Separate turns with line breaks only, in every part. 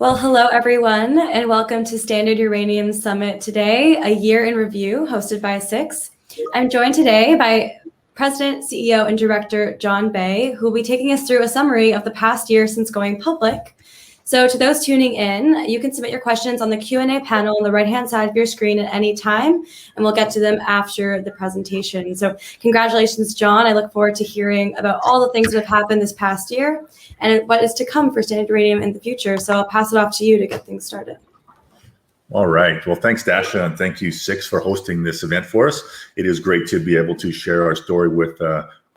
Well, hello everyone, and welcome to Standard Uranium Summit today, a year in review hosted by SIX. I'm joined today by President, CEO, and Director Jon Bey, who will be taking us through a summary of the past year since going public. So to those tuning in, you can submit your questions on the Q&A panel on the right-hand side of your screen at any time, and we'll get to them after the presentation. So congratulations, Jon. I look forward to hearing about all the things that have happened this past year and what is to come for Standard Uranium in the future. So I'll pass it off to you to get things started.
All right. Well, thanks, Dasha, and thank you, SIX, for hosting this event for us. It is great to be able to share our story with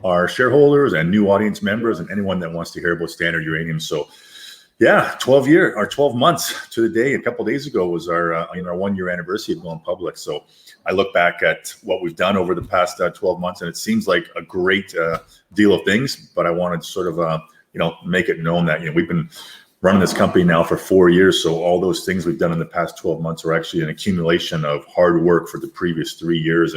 our shareholders and new audience members and anyone that wants to hear about Standard Uranium. So, yeah, 12 months to the day. A couple of days ago was our 1 year anniversary of going public. So I look back at what we've done over the past 12 months, and it seems like a great deal of things. But I wanted to sort of make it known that we've been running this company now for 4 years. So all those things we've done in the past 12 months are actually an accumulation of hard work for the previous 3 years.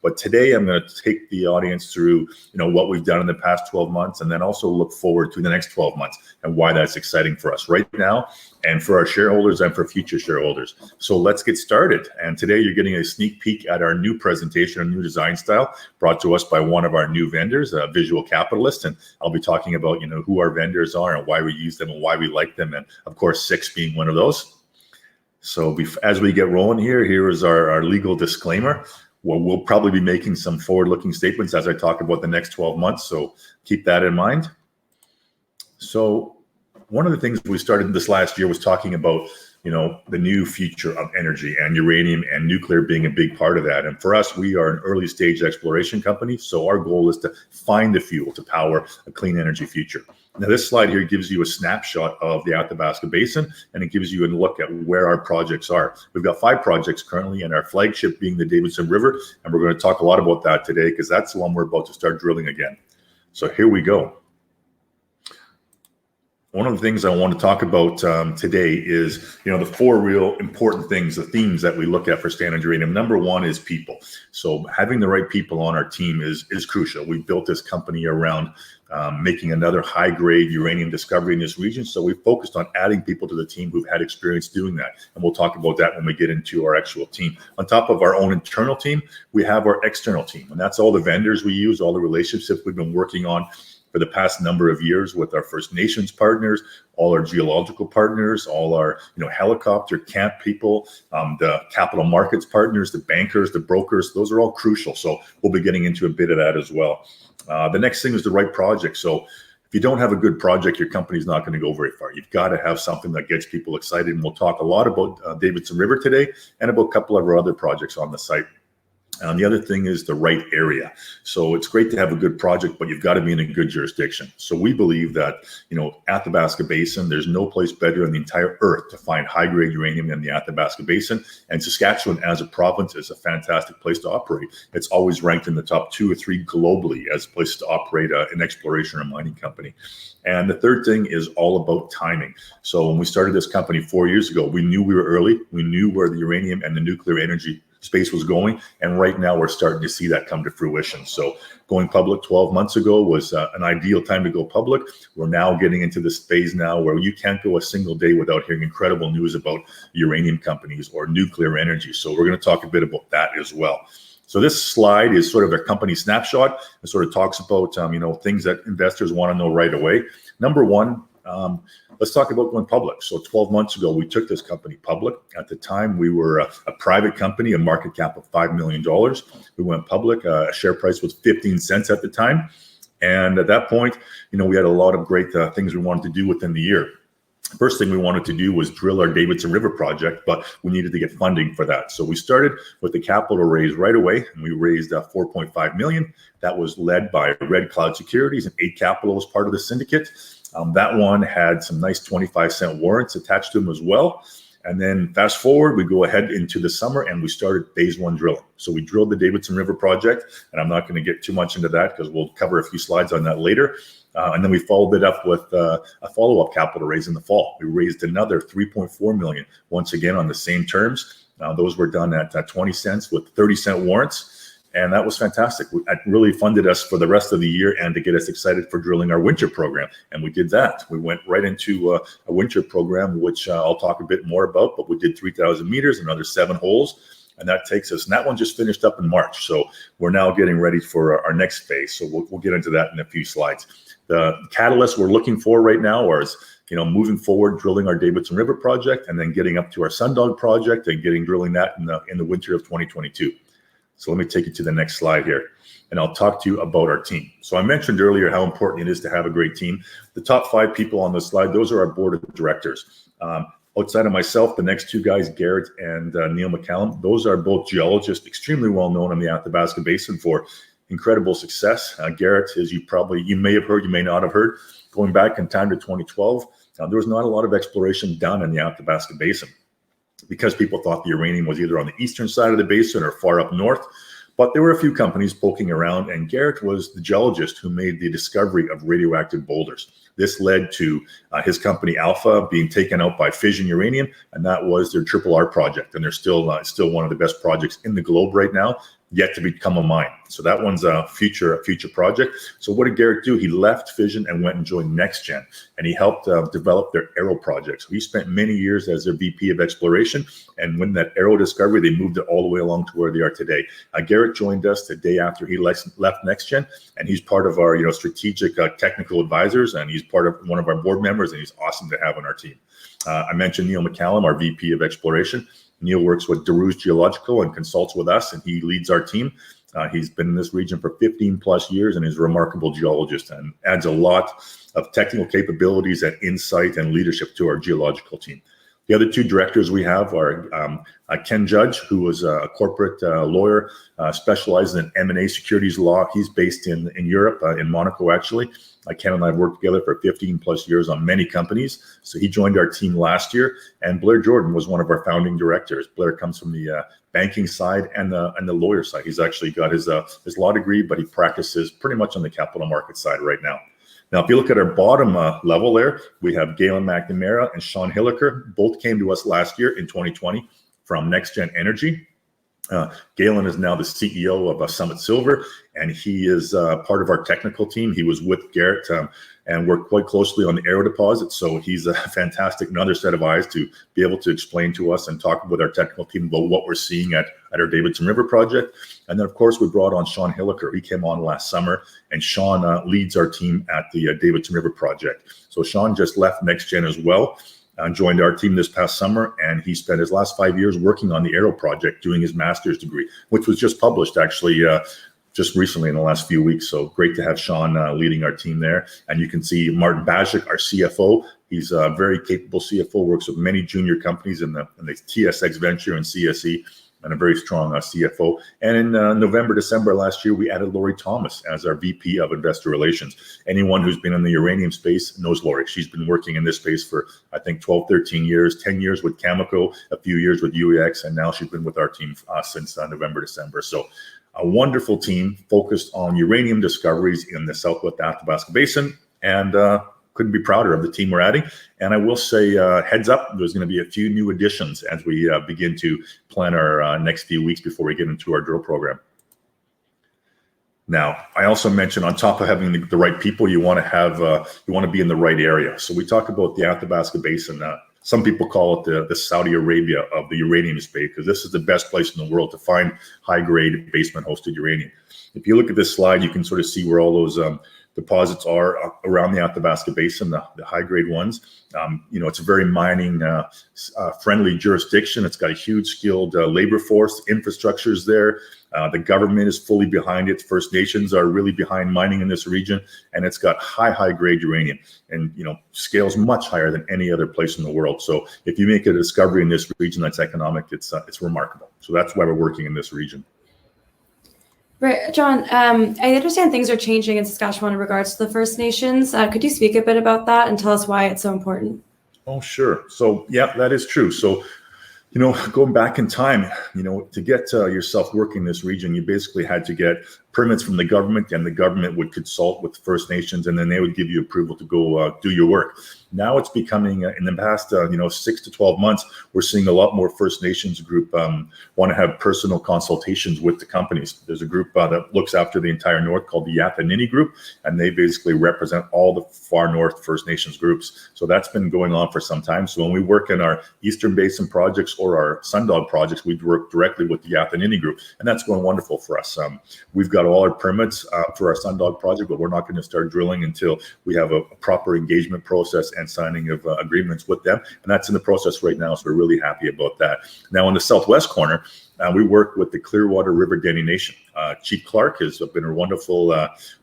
But today I'm going to take the audience through, what we've done in the past 12 months, and then also look forward to the next 12 months and why that's exciting for us right now and for our shareholders and for future shareholders. So let's get started. And today you're getting a sneak peek at our new presentation, our new design style, brought to us by one of our new vendors, a visual capitalist. And I'll be talking about, who our vendors are and why we use them and why we like them. And of course, SIX being one of those. So as we get rolling here is our legal disclaimer. Well, we'll probably be making some forward-looking statements as I talk about the next 12 months, so keep that in mind. So one of the things we started this last year was talking about, the new future of energy and uranium and nuclear being a big part of that. And for us, we are an early stage exploration company, so our goal is to find the fuel to power a clean energy future. Now, this slide here gives you a snapshot of the Athabasca Basin, and it gives you a look at where our projects are. We've got 5 projects currently, and our flagship being the Davidson River, and we're going to talk a lot about that today because that's the one we're about to start drilling again. So here we go. One of the things I want to talk about today is, the 4 real important things, the themes that we look at for Standard Uranium. Number 1 is people. So having the right people on our team is crucial. We built this company around making another high-grade uranium discovery in this region. So we focused on adding people to the team who've had experience doing that. And we'll talk about that when we get into our actual team. On top of our own internal team, we have our external team. And that's all the vendors we use, all the relationships we've been working on for the past number of years with our First Nations partners, all our geological partners, all our helicopter camp people, the capital markets partners, the bankers, the brokers. Those are all crucial. So we'll be getting into a bit of that as well. The next thing is the right project. So if you don't have a good project, your company's not going to go very far. You've got to have something that gets people excited. And we'll talk a lot about Davidson River today and about a couple of our other projects on the site. The other thing is the right area. So it's great to have a good project, but you've got to be in a good jurisdiction. So we believe that, Athabasca Basin, there's no place better in the entire earth to find high-grade uranium than the Athabasca Basin. And Saskatchewan as a province is a fantastic place to operate. It's always ranked in the top 2 or 3 globally as places to operate an exploration or mining company. And the third thing is all about timing. So when we started this company 4 years ago, we knew we were early. We knew where the uranium and the nuclear energy space was going. And right now we're starting to see that come to fruition. So going public 12 months ago was an ideal time to go public. We're now getting into this phase now where you can't go a single day without hearing incredible news about uranium companies or nuclear energy. So we're going to talk a bit about that as well. So this slide is sort of a company snapshot. It sort of talks about, things that investors want to know right away. Number 1, let's talk about going public. So 12 months ago, we took this company public. At the time, we were a private company, a market cap of $5 million. We went public. A share price was 15 cents at the time. And at that point, we had a lot of great things we wanted to do within the year. First thing we wanted to do was drill our Davidson River project, but we needed to get funding for that. So we started with the capital raise right away, and we raised $4.5 million. That was led by Red Cloud Securities, and 8 Capital was part of the syndicate. That one had some nice 25-cent warrants attached to them as well. And then fast forward, we go ahead into the summer and we started phase 1 drilling. So we drilled the Davidson River project, and I'm not going to get too much into that because we'll cover a few slides on that later. And then we followed it up with a follow-up capital raise in the fall. We raised another $3.4 million, once again on the same terms. Those were done at 20 cents with 30-cent warrants. And that was fantastic. It really funded us for the rest of the year and to get us excited for drilling our winter program. And we did that. We went right into a winter program, which I'll talk a bit more about, but we did 3,000 meters, another 7 holes. And that takes us, and that one just finished up in March. So we're now getting ready for our next phase. So we'll get into that in a few slides. The catalysts we're looking for right now are, moving forward, drilling our Davidson River project, and then getting up to our Sundog project and drilling that in the winter of 2022. So let me take you to the next slide here, and I'll talk to you about our team. So I mentioned earlier how important it is to have a great team. The top 5 people on this slide, those are our board of directors. Outside of myself, the next 2 guys, Garrett and Neil McCallum, those are both geologists, extremely well known in the Athabasca Basin for incredible success. Garrett, as you may have heard, you may not have heard, going back in time to 2012, there was not a lot of exploration done in the Athabasca Basin because people thought the uranium was either on the eastern side of the basin or far up north. But there were a few companies poking around, and Garrett was the geologist who made the discovery of radioactive boulders. This led to his company Alpha being taken out by Fission Uranium, and that was their Triple R project. And they're still one of the best projects in the globe right now, yet to become a mine. So that one's a future project. So what did Garrett do? He left Fission and went and joined NextGen, and he helped develop their Arrow project. So he spent many years as their VP of exploration, and when that Arrow discovery, they moved it all the way along to where they are today. Garrett joined us the day after he left NextGen, and he's part of our strategic technical advisors, and he's part of one of our board members, and he's awesome to have on our team. I mentioned Neil McCallum, our VP of exploration. Neil works with DeRouche Geological and consults with us, and he leads our team. He's been in this region for 15 plus years and is a remarkable geologist and adds a lot of technical capabilities and insight and leadership to our geological team. The other 2 directors we have are Ken Judge, who was a corporate lawyer, specializes in M&A securities law. He's based in Europe, in Monaco, actually. Ken and I have worked together for 15 plus years on many companies. So he joined our team last year. And Blair Jordan was one of our founding directors. Blair comes from the banking side and the lawyer side. He's actually got his law degree, but he practices pretty much on the capital market side right now. Now, if you look at our bottom level there, we have Galen McNamara and Sean Hilliker. Both came to us last year in 2020 from NextGen Energy. Galen is now the CEO of Summit Silver, and he is part of our technical team. He was with Garrett and worked quite closely on the Arrow deposit. So he's a fantastic, another set of eyes to be able to explain to us and talk with our technical team about what we're seeing at our Davidson River project. And then, of course, we brought on Sean Hilliker. He came on last summer, and Sean leads our team at the Davidson River project. So Sean just left NextGen as well. Joined our team this past summer, and he spent his last 5 years working on the Arrow project, doing his master's degree, which was just published actually just recently in the last few weeks. So great to have Sean leading our team there. And you can see Martin Bajic, our CFO. He's a very capable CFO, works with many junior companies in the TSX Venture and CSE, and a very strong CFO. And in November, December last year, we added Lori Thomas as our VP of Investor Relations. Anyone who's been in the uranium space knows Lori. She's been working in this space for, I think, 12, 13 years, 10 years with Cameco, a few years with UEX, and now she's been with our team since November, December. So a wonderful team focused on uranium discoveries in the Southwest Athabasca Basin, and couldn't be prouder of the team we're adding. And I will say, heads up, there's going to be a few new additions as we begin to plan our next few weeks before we get into our drill program. Now, I also mentioned on top of having the right people, you want to be in the right area. So we talk about the Athabasca Basin. Some people call it the Saudi Arabia of the uranium space, because this is the best place in the world to find high-grade basement-hosted uranium. If you look at this slide, you can sort of see where all those deposits are around the Athabasca Basin, the high-grade ones. It's a very mining friendly jurisdiction. It's got a huge skilled labor force. Infrastructure is there. The government is fully behind it. First Nations are really behind mining in this region, and it's got high-grade uranium, and scales much higher than any other place in the world. So if you make a discovery in this region that's economic, it's remarkable. So that's why we're working in this region.
Right, John, I understand things are changing in Saskatchewan in regards to the First Nations. Could you speak a bit about that and tell us why it's so important?
Oh, sure. So, yeah, that is true. So, going back in time, to get yourself working in this region, you basically had to get permits from the government, and the government would consult with First Nations, and then they would give you approval to go do your work. Now it's becoming, in the past 6 to 12 months, we're seeing a lot more First Nations group want to have personal consultations with the companies. There's a group that looks after the entire North called the Athenini Group, and they basically represent all the far North First Nations groups. So that's been going on for some time. So when we work in our Eastern Basin projects or our Sundog projects, we work directly with the Athenini Group, and that's going wonderful for us. We've got all our permits for our Sundog project, but we're not going to start drilling until we have a proper engagement process and signing of agreements with them, and that's in the process right now, so we're really happy about that. Now in the southwest corner, we work with the Clearwater River Dene Nation. Chief Clark has been a wonderful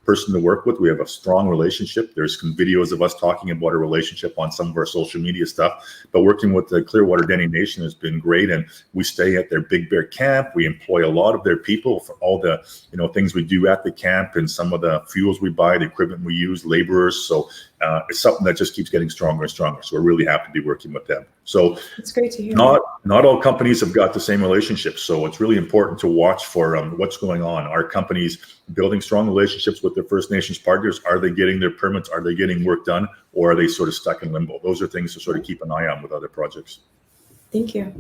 person to work with. We have a strong relationship. There's some videos of us talking about a relationship on some of our social media stuff, but working with the Clearwater Dene Nation has been great, and we stay at their Big Bear camp. We employ a lot of their people for all the things we do at the camp, and some of the fuels we buy, the equipment we use, laborers. So it's something that just keeps getting stronger and stronger. So we're really happy to be working with them. So
it's great to hear.
Not all companies have got the same relationships. So it's really important to watch for what's going on. Are companies building strong relationships with their First Nations partners? Are they getting their permits? Are they getting work done? Or are they sort of stuck in limbo? Those are things to sort of keep an eye on with other projects.
Thank you.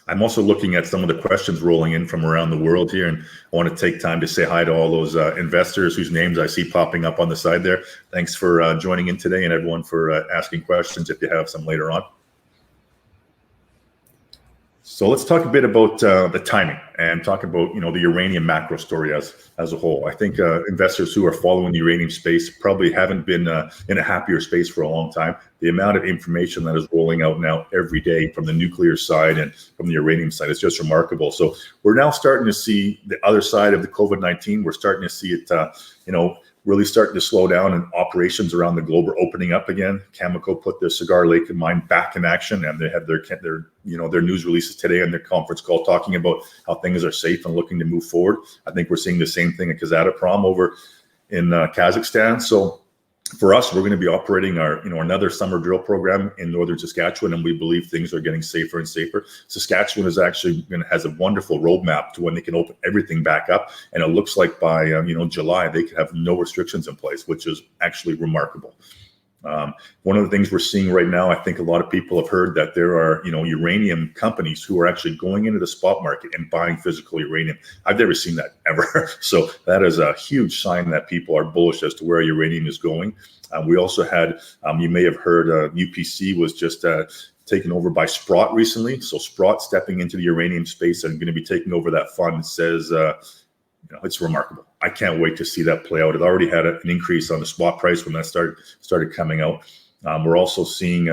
I'm also looking at some of the questions rolling in from around the world here, and I want to take time to say hi to all those investors whose names I see popping up on the side there. Thanks for joining in today, and everyone for asking questions if you have some later on. So let's talk a bit about the timing and talk about the uranium macro story as a whole. I think investors who are following the uranium space probably haven't been in a happier space for a long time. The amount of information that is rolling out now every day from the nuclear side and from the uranium side is just remarkable. So we're now starting to see the other side of the COVID-19. We're starting to see it, really starting to slow down, and operations around the globe are opening up again. Cameco put their Cigar Lake mine back in action, and they have their news releases today and their conference call talking about how things are safe and looking to move forward. I think we're seeing the same thing at Kazatomprom over in Kazakhstan. So for us, we're going to be operating our, another summer drill program in northern Saskatchewan, and we believe things are getting safer and safer. Saskatchewan is actually has a wonderful roadmap to when they can open everything back up, and it looks like by July they could have no restrictions in place, which is actually remarkable. One of the things we're seeing right now, I think a lot of people have heard that there are, uranium companies who are actually going into the spot market and buying physical uranium. I've never seen that ever. So that is a huge sign that people are bullish as to where uranium is going. We also had, you may have heard, UPC was just taken over by Sprott recently. So Sprott stepping into the uranium space and going to be taking over that fund says, it's remarkable. I can't wait to see that play out. It already had an increase on the spot price when that started coming out. We're also seeing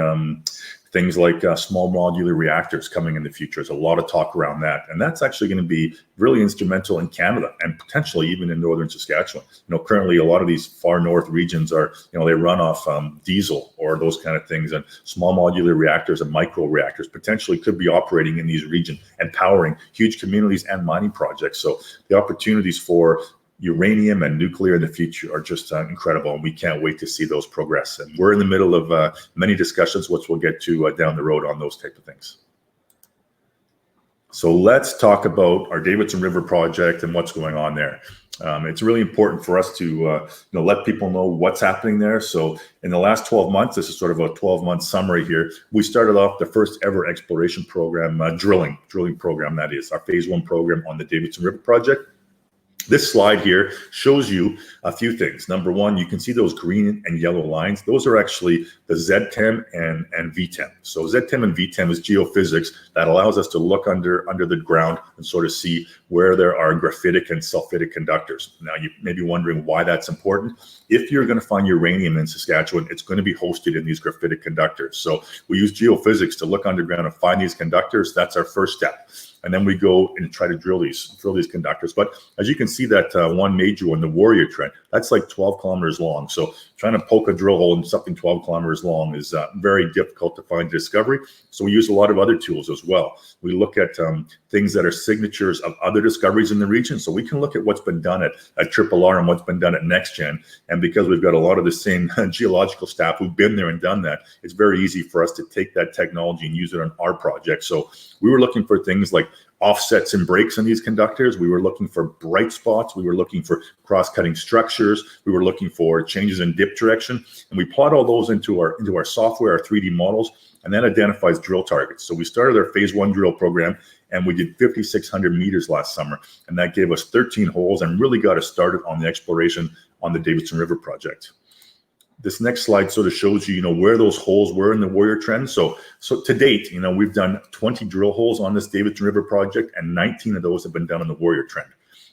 things like small modular reactors coming in the future. There's a lot of talk around that, and that's actually going to be really instrumental in Canada and potentially even in northern Saskatchewan. Currently a lot of these far north regions are, they run off diesel or those kind of things, and small modular reactors and micro reactors potentially could be operating in these regions and powering huge communities and mining projects. So the opportunities for uranium and nuclear in the future are just incredible, and we can't wait to see those progress. And we're in the middle of many discussions, which we'll get to down the road on those type of things. So let's talk about our Davidson River project and what's going on there. It's really important for us to let people know what's happening there. So in the last 12 months, this is sort of a 12-month summary here. We started off the first ever exploration program, drilling program, that is our phase 1 program on the Davidson River project. This slide here shows you a few things. Number one, you can see those green and yellow lines. Those are actually the ZTEM and VTEM. So ZTEM and VTEM is geophysics that allows us to look under the ground and sort of see where there are graphitic and sulfidic conductors. Now, you may be wondering why that's important. If you're going to find uranium in Saskatchewan, it's going to be hosted in these graphitic conductors. So we use geophysics to look underground and find these conductors. That's our first step. And then we go and try to drill these conductors. But as you can see, that one major one, the Warrior Trend, that's like 12 kilometers long. So trying to poke a drill hole in something 12 kilometers long is very difficult to find discovery. So we use a lot of other tools as well. We look at things that are signatures of other discoveries in the region. So we can look at what's been done at Triple R and what's been done at NextGen. And because we've got a lot of the same geological staff who've been there and done that, it's very easy for us to take that technology and use it on our project. So we were looking for things like offsets and breaks in these conductors. We were looking for bright spots. We were looking for cross-cutting structures. We were looking for changes in dip direction. And we plot all those into our software, our 3D models, and that identifies drill targets. So we started our phase 1 drill program, and we did 5,600 meters last summer. And that gave us 13 holes and really got us started on the exploration on the Davidson River project. This next slide sort of shows you, where those holes were in the Warrior Trend. So to date, we've done 20 drill holes on this Davidson River project, and 19 of those have been done in the Warrior Trend.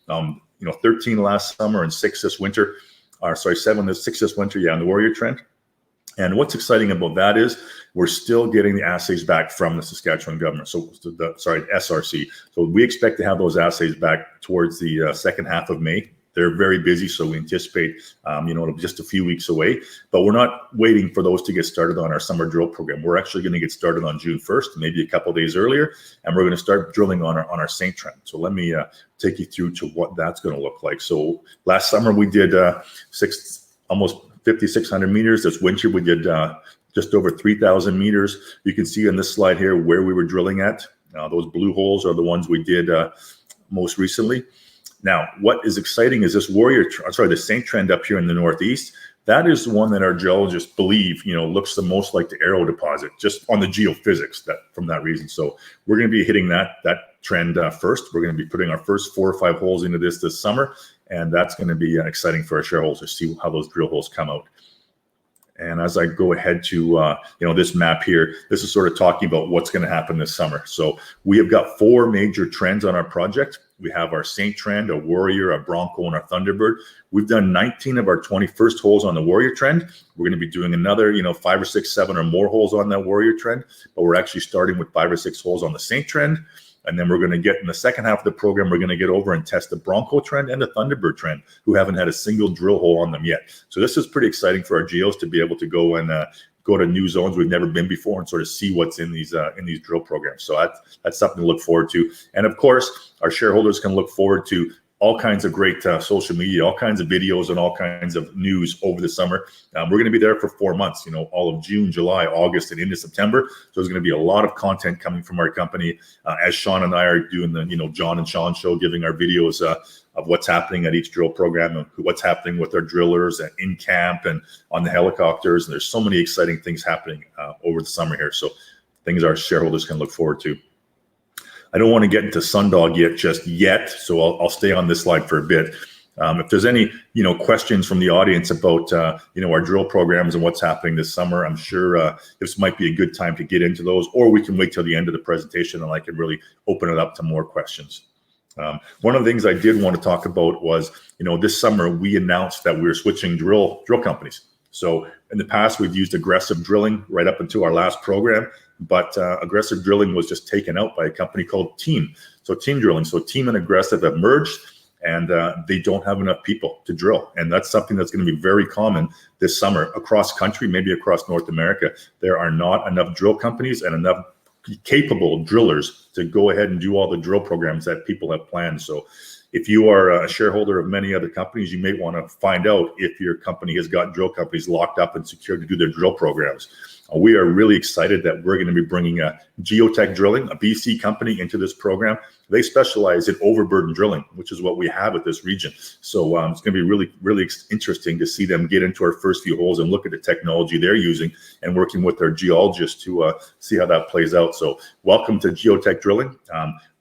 13 last summer and 6 this winter. 6 this winter, in the Warrior Trend. And what's exciting about that is we're still getting the assays back from the Saskatchewan government. SRC. So we expect to have those assays back towards the second half of May. They're very busy, so we anticipate, it'll be just a few weeks away. But we're not waiting for those to get started on our summer drill program. We're actually going to get started on June 1st, maybe a couple of days earlier, and we're going to start drilling on our St. Trend. So let me take you through to what that's going to look like. So last summer we did almost 5,600 meters. This winter we did just over 3,000 meters. You can see on this slide here where we were drilling at. Those blue holes are the ones we did most recently. Now, what is exciting is this the St. Trend up here in the northeast. That is the one that our geologists believe, looks the most like the Arrow deposit, just on the geophysics from that reason. So we're going to be hitting that trend first. We're going to be putting our first 4 or 5 holes into this summer, and that's going to be exciting for our shareholders to see how those drill holes come out. And as I go ahead to this map here, this is sort of talking about what's going to happen this summer. So we have got 4 major trends on our project. We have our St. Trend, a Warrior, a Bronco, and our Thunderbird. We've done 19 of our 21st holes on the Warrior Trend. We're going to be doing another, 5 or 6, 7 or more holes on that Warrior Trend. But we're actually starting with 5 or 6 holes on the St. Trend. And then we're going to get in the second half of the program, we're going to get over and test the Bronco Trend and the Thunderbird Trend, who haven't had a single drill hole on them yet. So this is pretty exciting for our geos to be able to go and go to new zones we've never been before and sort of see what's in these drill programs. So that's something to look forward to. And of course, our shareholders can look forward to all kinds of great social media, all kinds of videos, and all kinds of news over the summer. We're going to be there for 4 months, all of June, July, August, and into September. So there's going to be a lot of content coming from our company as Sean and I are doing the, John and Sean show, giving our videos of what's happening at each drill program and what's happening with our drillers and in camp and on the helicopters. And there's so many exciting things happening over the summer here. So things our shareholders can look forward to. I don't want to get into Sundog yet, so I'll stay on this slide for a bit. If there's any, questions from the audience about, our drill programs and what's happening this summer, I'm sure this might be a good time to get into those, or we can wait till the end of the presentation and I can really open it up to more questions. One of the things I did want to talk about was, this summer we announced that we were switching drill companies. So in the past, we've used aggressive drilling right up until our last program, but aggressive drilling was just taken out by a company called Team. So Team Drilling. So Team and Aggressive have merged, and they don't have enough people to drill. And that's something that's going to be very common this summer across country, maybe across North America. There are not enough drill companies and enough capable drillers to go ahead and do all the drill programs that people have planned. So if you are a shareholder of many other companies, you may want to find out if your company has got drill companies locked up and secured to do their drill programs. We are really excited that we're going to be bringing a Geotech Drilling, a BC company, into this program. They specialize in overburden drilling, which is what we have at this region. So it's going to be really, really interesting to see them get into our first few holes and look at the technology they're using and working with their geologists to see how that plays out. So welcome to Geotech Drilling.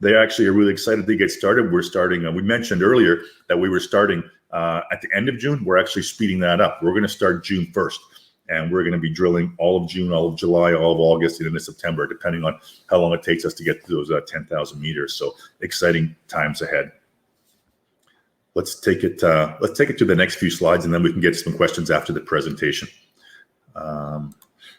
They actually are really excited to get started. We're starting, we mentioned earlier that we were starting at the end of June. We're actually speeding that up. We're going to start June 1st. And we're going to be drilling all of June, all of July, all of August, and into September, depending on how long it takes us to get to those 10,000 meters. So exciting times ahead. Let's take it to the next few slides, and then we can get some questions after the presentation.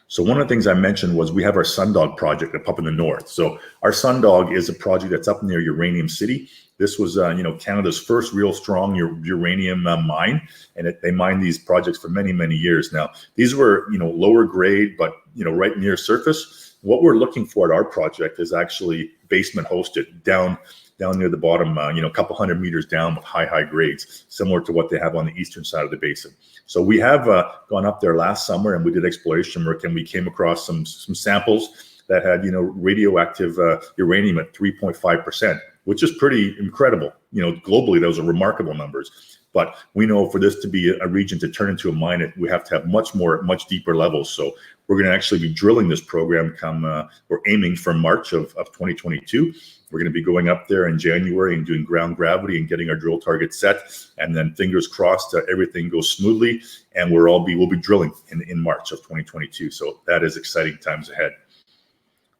So one of the things I mentioned was we have our Sundog project up in the north. So our Sundog is a project that's up near Uranium City. This was, Canada's first real strong uranium mine, and they mined these projects for many, many years. Now, these were, lower grade, but, right near surface. What we're looking for at our project is actually basement hosted down near the bottom, a couple hundred meters down with high grades, similar to what they have on the eastern side of the basin. So we have gone up there last summer and we did exploration work, and we came across some samples that had, radioactive uranium at 3.5%, which is pretty incredible. Globally, those are remarkable numbers. But we know for this to be a region to turn into a mine, we have to have much deeper levels. So we're going to actually be drilling this program we're aiming for March of 2022. We're going to be going up there in January and doing ground gravity and getting our drill target set. And then fingers crossed, everything goes smoothly. And we'll be drilling in March of 2022. So that is exciting times ahead.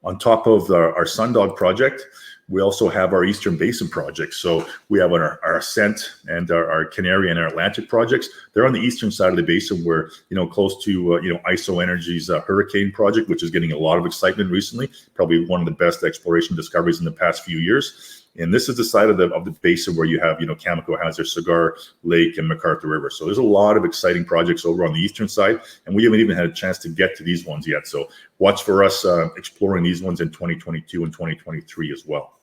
On top of our Sundog project, we also have our Eastern Basin project. So we have our Ascent and our Canary and our Atlantic projects. They're on the eastern side of the basin where, close to, ISO Energy's Hurricane project, which is getting a lot of excitement recently, probably one of the best exploration discoveries in the past few years. And this is the side of the basin where you have, Cameco has their Cigar Lake and MacArthur River. So there's a lot of exciting projects over on the eastern side, and we haven't even had a chance to get to these ones yet. So watch for us exploring these ones in 2022 and 2023 as well.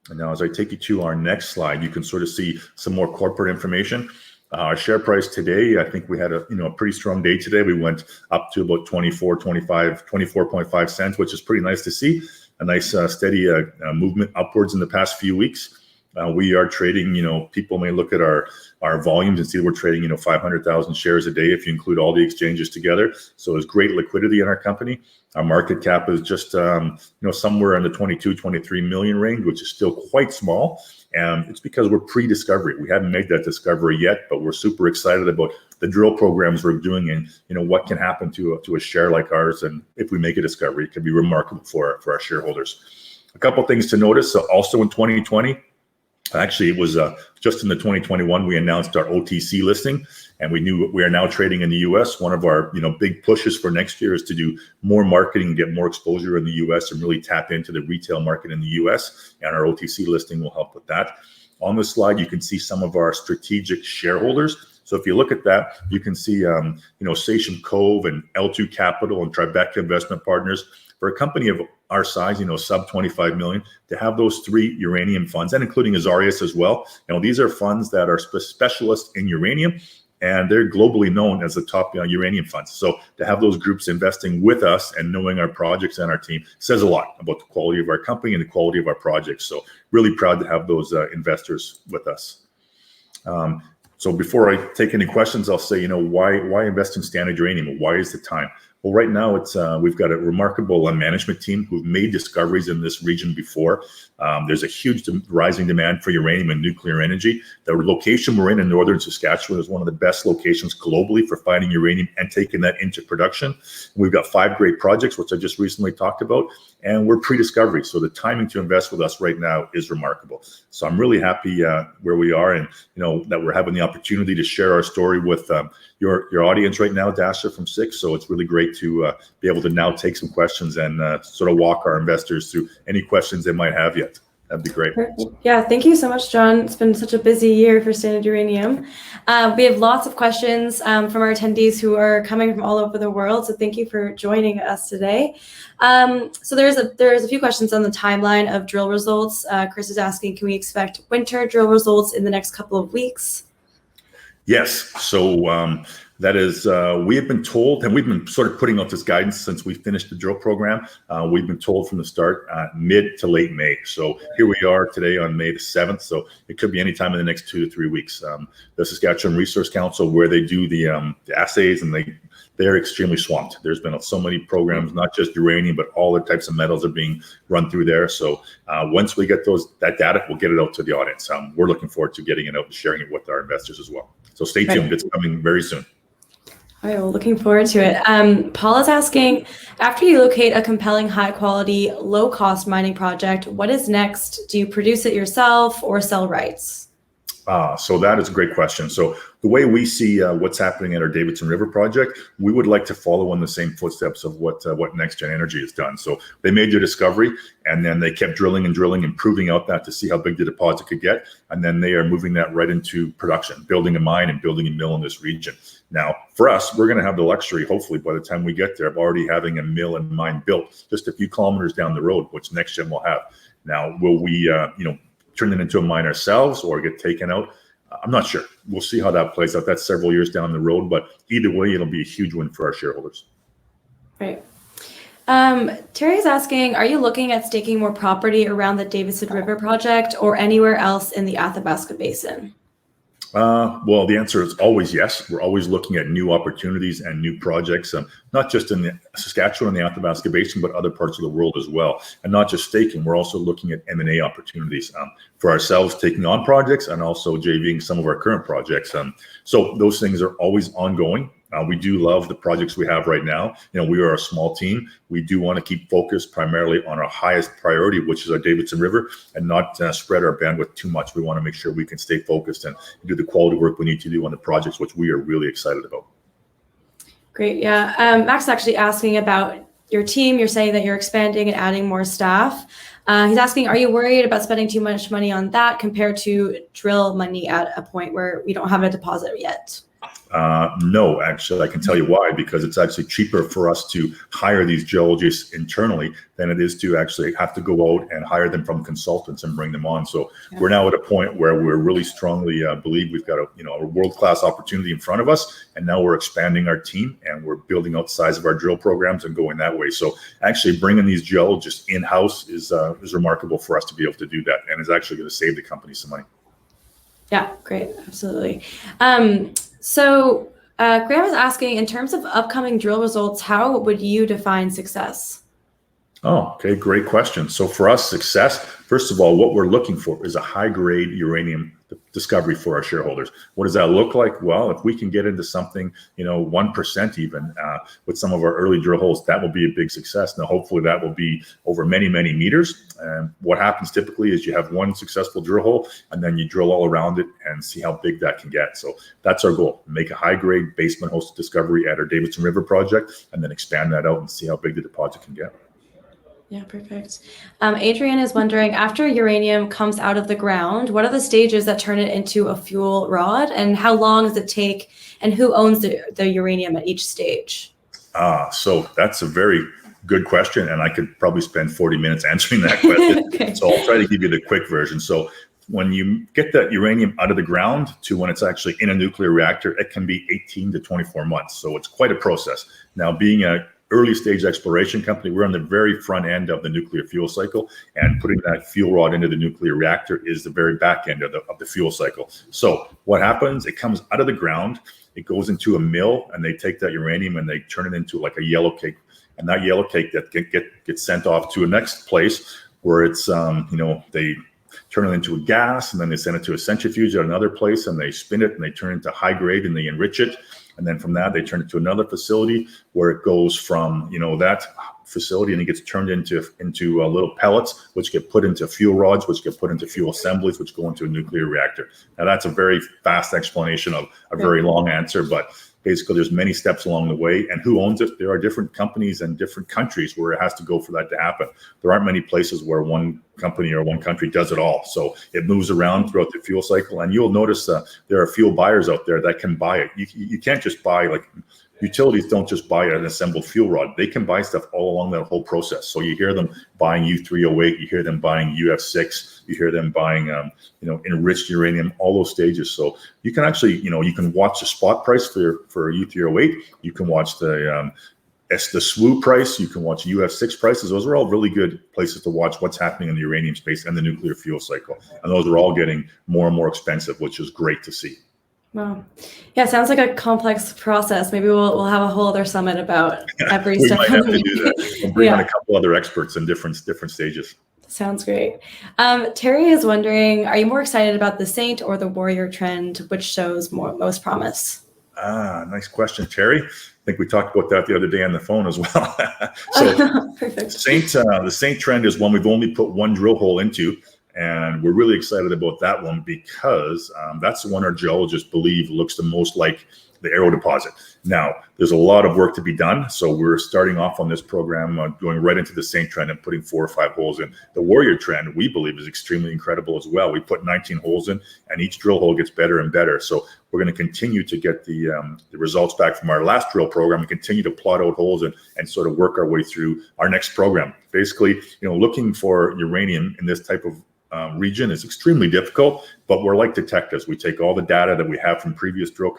And now as I take you to our next slide, you can sort of see some more corporate information. Our share price today, I think we had a pretty strong day today. We went up to about 24.5 cents, which is pretty nice to see. A nice steady movement upwards in the past few weeks. We are trading, people may look at our volumes and see that we're trading, 500,000 shares a day if you include all the exchanges together. So there's great liquidity in our company. Our market cap is just, somewhere in the 22, 23 million range, which is still quite small. And it's because we're pre-discovery. We haven't made that discovery yet, but we're super excited about the drill programs we're doing and, what can happen to a share like ours. And if we make a discovery, it could be remarkable for our shareholders. A couple things to notice. Also in 2020, actually, it was just in the 2021, we announced our OTC listing, and we knew we are now trading in the US. One of our big pushes for next year is to do more marketing and get more exposure in the US and really tap into the retail market in the US. And our OTC listing will help with that. On this slide, you can see some of our strategic shareholders. So if you look at that, you can see, Sachem Cove and L2 Capital and Tribeca Investment Partners. For a company of our size, sub 25 million, to have those three uranium funds, and including Azarias as well, these are funds that are specialists in uranium, and they're globally known as the top uranium funds. So to have those groups investing with us and knowing our projects and our team says a lot about the quality of our company and the quality of our projects. So really proud to have those investors with us. So before I take any questions, I'll say, why invest in Standard Uranium? Why is the time? Well, right now we've got a remarkable management team who've made discoveries in this region before. There's a huge rising demand for uranium and nuclear energy. The location we're in northern Saskatchewan is one of the best locations globally for finding uranium and taking that into production. We've got 5 great projects, which I just recently talked about, and we're pre-discovery. So the timing to invest with us right now is remarkable. So I'm really happy where we are, and that we're having the opportunity to share our story with your audience right now, Dasha from SIX. So it's really great to be able to now take some questions and sort of walk our investors through any questions they might have yet. That'd be great.
Yeah, thank you so much, John. It's been such a busy year for Standard Uranium. We have lots of questions from our attendees who are coming from all over the world. So thank you for joining us today. So there's a few questions on the timeline of drill results. Chris is asking, can we expect winter drill results in the next couple of weeks?
Yes. So that is, we have been told, and we've been sort of putting out this guidance since we finished the drill program. We've been told from the start, mid to late May. So here we are today on May the 7th. So it could be any time in the next 2 to 3 weeks. The Saskatchewan Resource Council, where they do the assays, and they're extremely swamped. There's been so many programs, not just uranium, but all the types of metals are being run through there. So once we get that data, we'll get it out to the audience. We're looking forward to getting it out and sharing it with our investors as well. So stay tuned. It's coming very soon.
All right, well, looking forward to it. Paul is asking, after you locate a compelling, high-quality, low-cost mining project, what is next? Do you produce it yourself or sell rights?
So that is a great question. So the way we see what's happening at our Davidson River project, we would like to follow in the same footsteps of what NextGen Energy has done. So they made their discovery, and then they kept drilling and proving out that to see how big the deposit could get. And then they are moving that right into production, building a mine and building a mill in this region. Now, for us, we're going to have the luxury, hopefully, by the time we get there, of already having a mill and mine built just a few kilometers down the road, which NextGen will have. Now, will we, turn it into a mine ourselves or get taken out? I'm not sure. We'll see how that plays out. That's several years down the road, but either way, it'll be a huge win for our shareholders.
Right. Terry's asking, are you looking at staking more property around the Davidson River project or anywhere else in the Athabasca Basin?
Well, the answer is always yes. We're always looking at new opportunities and new projects, not just in the Saskatchewan and the Athabasca Basin, but other parts of the world as well. And not just staking, we're also looking at M&A opportunities for ourselves, taking on projects and also JVing some of our current projects. So those things are always ongoing. We do love the projects we have right now. We are a small team. We do want to keep focused primarily on our highest priority, which is our Davidson River, and not spread our bandwidth too much. We want to make sure we can stay focused and do the quality work we need to do on the projects, which we are really excited about.
Great. Yeah. Max is actually asking about your team. You're saying that you're expanding and adding more staff. He's asking, are you worried about spending too much money on that compared to drill money at a point where we don't have a deposit yet?
No, actually, I can tell you why, because it's actually cheaper for us to hire these geologists internally than it is to actually have to go out and hire them from consultants and bring them on. So we're now at a point where we're really strongly believe we've got a world-class opportunity in front of us. And now we're expanding our team and we're building out the size of our drill programs and going that way. So actually bringing these geologists in-house is remarkable for us to be able to do that, and is actually going to save the company some money.
Yeah, great. Absolutely. So Graham is asking, in terms of upcoming drill results, how would you define success?
Oh, okay. Great question. So for us, success, first of all, what we're looking for is a high-grade uranium discovery for our shareholders. What does that look like? Well, if we can get into something, 1% even with some of our early drill holes, that will be a big success. Now, hopefully that will be over many, many meters. And what happens typically is you have one successful drill hole and then you drill all around it and see how big that can get. So that's our goal, make a high-grade basement hosted discovery at our Davidson River project and then expand that out and see how big the deposit can get.
Yeah, perfect. Adrian is wondering, after uranium comes out of the ground, what are the stages that turn it into a fuel rod, and how long does it take, and who owns the uranium at each stage?
So that's a very good question, and I could probably spend 40 minutes answering that question. Okay. So I'll try to give you the quick version. So when you get that uranium out of the ground to when it's actually in a nuclear reactor, it can be 18 to 24 months. So it's quite a process. Now, being a early stage exploration company, we're on the very front end of the nuclear fuel cycle, and putting that fuel rod into the nuclear reactor is the very back end of the fuel cycle. So what happens, it comes out of the ground, it goes into a mill, and they take that uranium and they turn it into like a yellow cake. And that yellow cake that gets sent off to a next place where it's, they turn it into a gas, and then they send it to a centrifuge at another place, and they spin it and they turn it into high grade and they enrich it. And then from that, they turn it to another facility where it goes from, that facility, and it gets turned into little pellets, which get put into fuel rods, which get put into fuel assemblies, which go into a nuclear reactor. Now, that's a very fast explanation of a very long answer, but basically there's many steps along the way. And who owns it? There are different companies and different countries where it has to go for that to happen. There aren't many places where one company or one country does it all. So it moves around throughout the fuel cycle. And you'll notice there are fuel buyers out there that can buy it. You can't just buy, like, utilities don't just buy an assembled fuel rod. They can buy stuff all along that whole process. So you hear them buying U308, you hear them buying UF6, you hear them buying, enriched uranium, all those stages. So you can actually, you can watch the spot price for U308. You can watch the SWU price. You can watch UF6 prices. Those are all really good places to watch what's happening in the uranium space and the nuclear fuel cycle. And those are all getting more and more expensive, which is great to see.
Wow. Yeah, sounds like a complex process. Maybe we'll have a whole other summit about every
we
step.
We might have to do that. We'll bring on a couple other experts in different stages.
Sounds great. Terry is wondering, are you more excited about the Saint or the Warrior trend, which shows most promise?
Nice question, Terry. I think we talked about that the other day on the phone as well. So
perfect.
The Saint trend is one we've only put one drill hole into. And we're really excited about that one because that's the one our geologists believe looks the most like the Arrow deposit. Now, there's a lot of work to be done. So we're starting off on this program, going right into the Saint trend and putting 4 or 5 holes in. The Warrior trend, we believe, is extremely incredible as well. We put 19 holes in, and each drill hole gets better and better. So we're going to continue to get the results back from our last drill program and continue to plot out holes and sort of work our way through our next program. Basically, looking for uranium in this type of region is extremely difficult but we're like detectives. We take all the data that we have from previous drill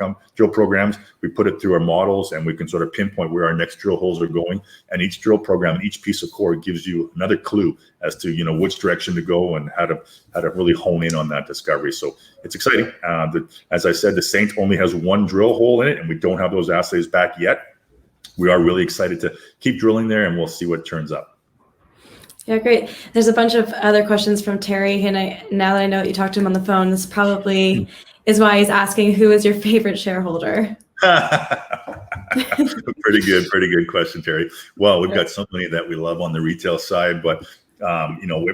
programs, we put it through our models, and we can sort of pinpoint where our next drill holes are going. And each drill program, each piece of core gives you another clue as to which direction to go and how to really hone in on that discovery. So it's exciting. As I said, the Saint only has one drill hole in it, and we don't have those assays back yet. We are really excited to keep drilling there, and we'll see what turns up.
Yeah, great. There's a bunch of other questions from Terry, and now that I know that you talked to him on the phone, this probably is why he's asking, who is your favorite shareholder?
Pretty good question, Terry. Well, we've got so many that we love on the retail side, but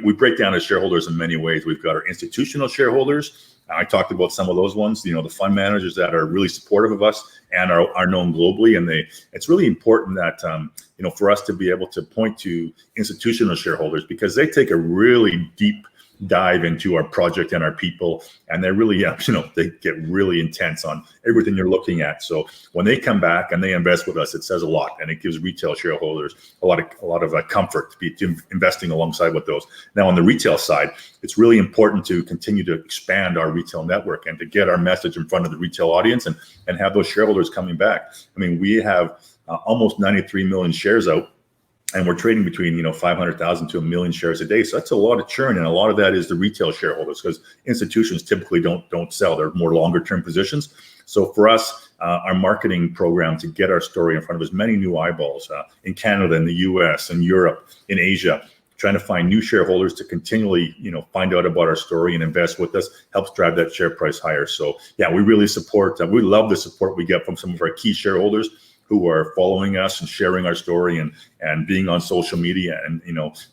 we break down as shareholders in many ways. We've got our institutional shareholders. I talked about some of those ones, the fund managers that are really supportive of us and are known globally. And it's really important that, for us to be able to point to institutional shareholders, because they take a really deep dive into our project and our people, and they really, they get really intense on everything you're looking at. So when they come back and they invest with us, it says a lot, and it gives retail shareholders a lot of comfort to be investing alongside with those. Now on the retail side, it's really important to continue to expand our retail network and to get our message in front of the retail audience and have those shareholders coming back. I mean, we have almost 93 million shares out, and we're trading between 500,000 to 1 million shares a day. So that's a lot of churn, and a lot of that is the retail shareholders, because institutions typically don't sell. They're more longer term positions. So for us, our marketing program to get our story in front of as many new eyeballs in Canada, in the US, in Europe, in Asia, trying to find new shareholders to continually find out about our story and invest with us helps drive that share price higher. So yeah, we really support, we love the support we get from some of our key shareholders who are following us and sharing our story and being on social media and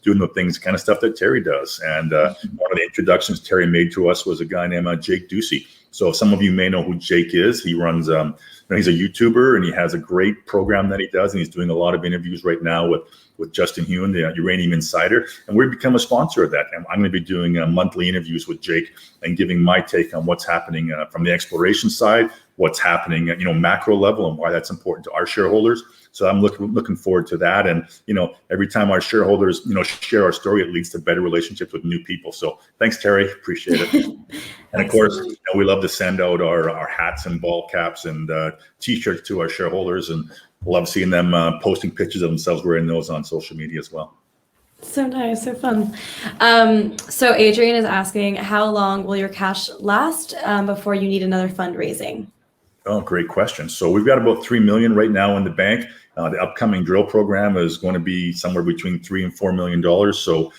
doing the things, kind of stuff that Terry does. And one of the introductions Terry made to us was a guy named Jake Ducey. So some of you may know who Jake is. He runs, he's a YouTuber, and he has a great program that he does, and he's doing a lot of interviews right now with Justin Hewen, the Uranium Insider, and we've become a sponsor of that. And I'm going to be doing monthly interviews with Jake and giving my take on what's happening from the exploration side, what's happening at macro level, and why that's important to our shareholders. So I'm looking forward to that. And every time our shareholders share our story, it leads to better relationships with new people. So thanks, Terry, appreciate it. And of course, we love to send out our hats and ball caps and t-shirts to our shareholders, and love seeing them posting pictures of themselves wearing those on social media as well.
So nice, so fun. So Adrian is asking, how long will your cash last before you need another fundraising?
Oh, great question. So we've got about 3 million right now in the bank. The upcoming drill program is going to be somewhere between $3 and $4 million. So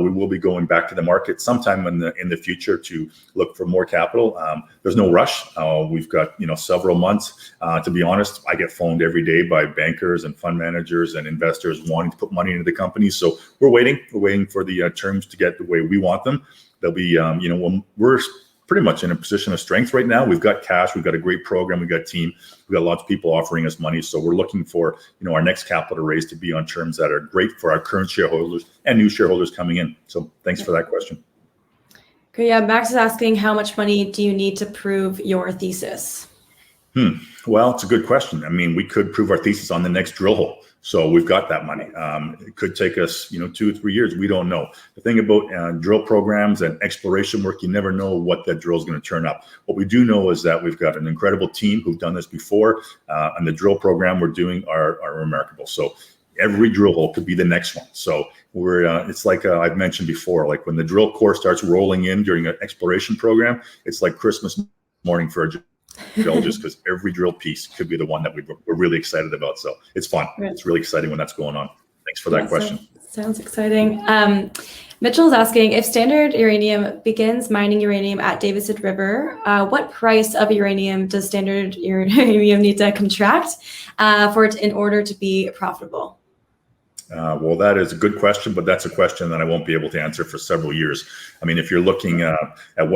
we will be going back to the market sometime in the future to look for more capital. There's no rush. We've got several months. To be honest, I get phoned every day by bankers and fund managers and investors wanting to put money into the company. So we're waiting. We're waiting for the terms to get the way we want them. They'll be we're pretty much in a position of strength right now. We've got cash, we've got a great program, we've got a team, we've got lots of people offering us money. So we're looking for, our next capital raise to be on terms that are great for our current shareholders and new shareholders coming in. So thanks for that question.
Okay, yeah, Max is asking, how much money do you need to prove your thesis?
Well, it's a good question. I mean, we could prove our thesis on the next drill hole. So we've got that money. It could take us, 2 or 3 years. We don't know. The thing about drill programs and exploration work, you never know what that drill is going to turn up. What we do know is that we've got an incredible team who've done this before, and the drill program we're doing are remarkable. So every drill hole could be the next one. So it's like I've mentioned before, like when the drill core starts rolling in during an exploration program, it's like Christmas morning for a drill, just because every drill piece could be the one that we're really excited about. So it's fun. Right. It's really exciting when that's going on. Thanks for that question.
Sounds exciting. Mitchell is asking, if Standard Uranium begins mining uranium at Davidson River, what price of uranium does Standard Uranium need to contract for it in order to be profitable?
Well, that is a good question, but that's a question that I won't be able to answer for several years. I mean, if you're looking at I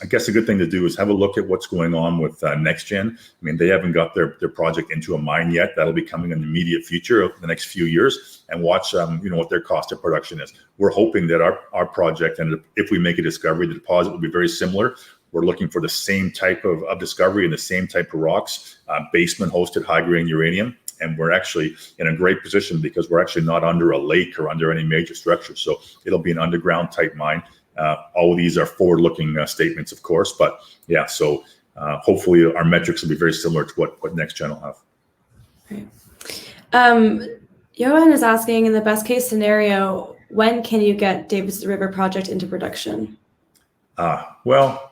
guess a good thing to do is have a look at what's going on with NextGen. I mean, they haven't got their project into a mine yet. That'll be coming in the immediate future of the next few years, and watch, what their cost of production is. We're hoping that our project, and if we make a discovery, the deposit will be very similar. We're looking for the same type of discovery and the same type of rocks, basement hosted high-grade uranium. And we're actually in a great position because we're actually not under a lake or under any major structure. So it'll be an underground type mine. All of these are forward-looking statements, of course, but yeah, so hopefully our metrics will be very similar to what NextGen will have.
Right. Johan is asking, in the best case scenario, when can you get Davidson River Project into production?
Well,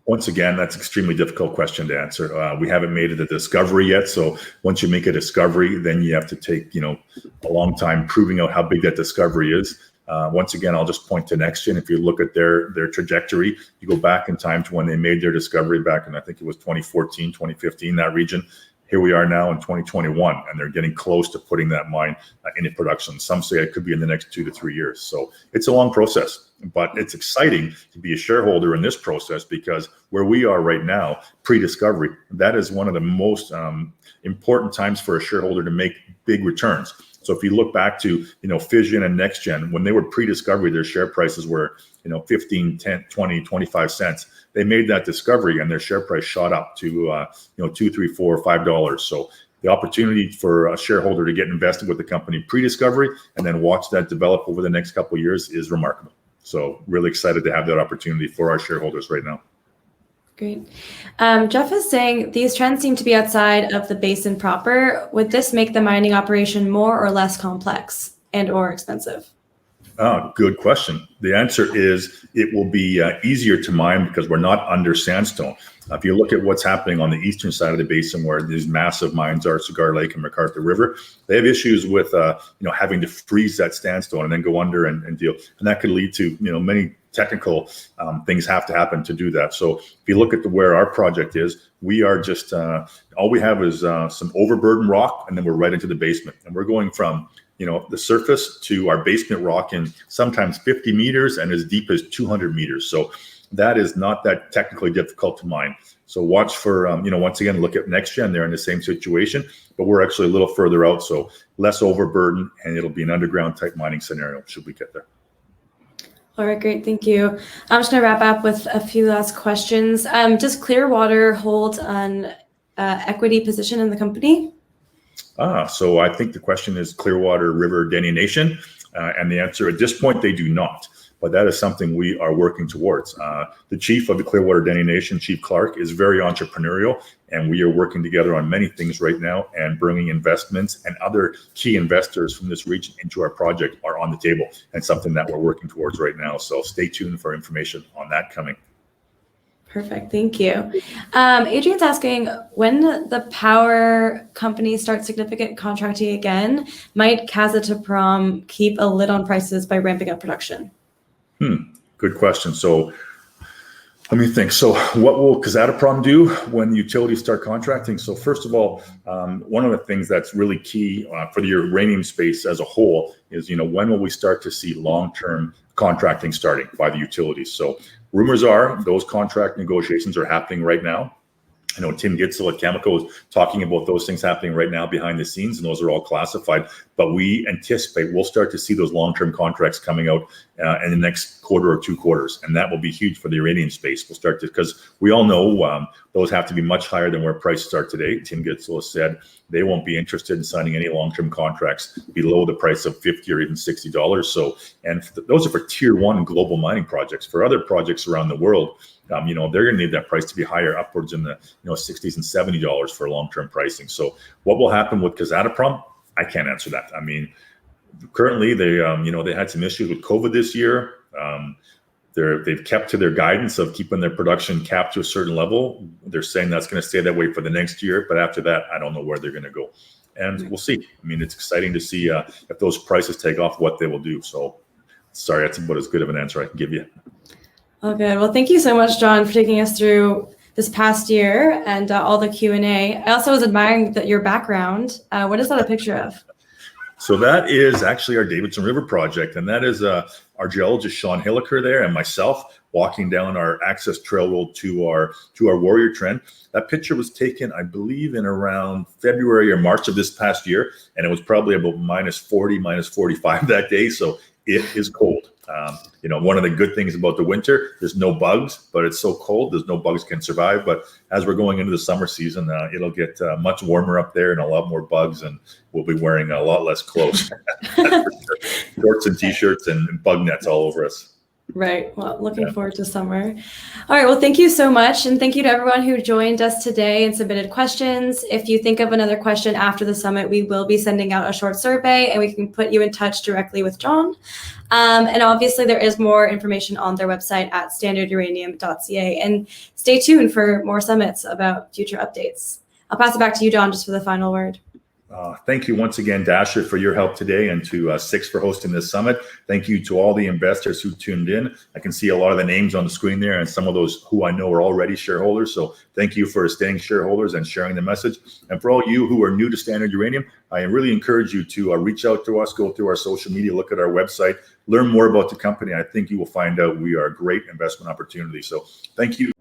once again, that's an extremely difficult question to answer. We haven't made it a discovery yet. So once you make a discovery, then you have to take, a long time proving out how big that discovery is. Once again, I'll just point to NextGen. If you look at their trajectory, you go back in time to when they made their discovery back in, I think it was 2014, 2015, that region. Here we are now in 2021, and they're getting close to putting that mine into production. Some say it could be in the next 2 to 3 years. So it's a long process, but it's exciting to be a shareholder in this process, because where we are right now, pre-discovery, that is one of the most important times for a shareholder to make big returns. So if you look back to, Fission and NextGen, when they were pre-discovery, their share prices were, 15, 10, 20, 25 cents. They made that discovery and their share price shot up to, $2, $3, $4, $5. So the opportunity for a shareholder to get invested with the company pre-discovery and then watch that develop over the next couple of years is remarkable. So really excited to have that opportunity for our shareholders right now.
Great. Jeff is saying these trends seem to be outside of the basin proper. Would this make the mining operation more or less complex and or expensive?
Good question. The answer is it will be easier to mine because we're not under sandstone. If you look at what's happening on the eastern side of the basin, where these massive mines are, Cigar Lake and McArthur River, they have issues with having to freeze that sandstone and then go under and deal, and that could lead to many technical things have to happen to do that. So if you look at where our project is, we are just all we have is some overburden rock, and then we're right into the basement, and we're going from the surface to our basement rock in sometimes 50 meters and as deep as 200 meters. So that is not that technically difficult to mine. So watch for, once again, look at NextGen. They're in the same situation, but we're actually a little further out. So less overburden, and it'll be an underground type mining scenario should we get there.
All right, great. Thank you. I'm just going to wrap up with a few last questions. Does Clearwater hold an equity position in the company?
So I think the question is Clearwater River Delineation, and the answer at this point, they do not. But that is something we are working towards. The chief of the Clearwater Delineation, Chief Clark, is very entrepreneurial, and we are working together on many things right now, and bringing investments and other key investors from this region into our project are on the table, and something that we're working towards right now. So stay tuned for information on that coming.
Perfect. Thank you. Adrian's asking, when the power companies start significant contracting again, might Kazatomprom keep a lid on prices by ramping up production?
Good question. So let me think. So what will Kazatomprom do when utilities start contracting? So first of all, one of the things that's really key for the uranium space as a whole is, when will we start to see long-term contracting starting by the utilities? So rumors are those contract negotiations are happening right now. I know Tim Gitzel at Cameco is talking about those things happening right now behind the scenes, and those are all classified. But we anticipate we'll start to see those long-term contracts coming out in the next quarter or 2 quarters, and that will be huge for the uranium space. We'll start to, because we all know those have to be much higher than where prices are today. Tim Gitzel has said they won't be interested in signing any long-term contracts below the price of $50 or even $60. So, and those are for tier 1 global mining projects. For other projects around the world, they're going to need that price to be higher, upwards in the $60s and $70 for long-term pricing. So what will happen with Kazatomprom? I can't answer that. I mean, currently they they had some issues with COVID this year. They've kept to their guidance of keeping their production capped to a certain level. They're saying that's going to stay that way for the next year, but after that, I don't know where they're going to go, and we'll see. I mean, it's exciting to see if those prices take off, what they will do. So, sorry, that's about as good of an answer I can give you.
Oh, good. Well, thank you so much, John, for taking us through this past year and all the Q&A. I also was admiring your background. What is that a picture of?
So that is actually our Davidson River project, and that is our geologist Sean Hilliker there and myself walking down our access trail road to our Warrior Trend. That picture was taken, I believe, in around February or March of this past year, and it was probably about -40, -45 that day. So it is cold. One of the good things about the winter, there's no bugs, but it's so cold, there's no bugs can survive. But as we're going into the summer season, it'll get much warmer up there and a lot more bugs, and we'll be wearing a lot less clothes. Shorts and t-shirts and bug nets all over us.
Right. Well, looking forward to summer. All right. Well, thank you so much. And thank you to everyone who joined us today and submitted questions. If you think of another question after the summit, we will be sending out a short survey and we can put you in touch directly with Jon. And obviously there is more information on their website at standarduranium.ca, and stay tuned for more summits about future updates. I'll pass it back to you, Jon, just for the final word.
Thank you once again, Dasher, for your help today, and to SIX for hosting this summit. Thank you to all the investors who tuned in. I can see a lot of the names on the screen there, and some of those who I know are already shareholders. So thank you for staying shareholders and sharing the message. And for all you who are new to Standard Uranium, I really encourage you to reach out to us, go through our social media, look at our website, learn more about the company. I think you will find out we are a great investment opportunity. So thank you.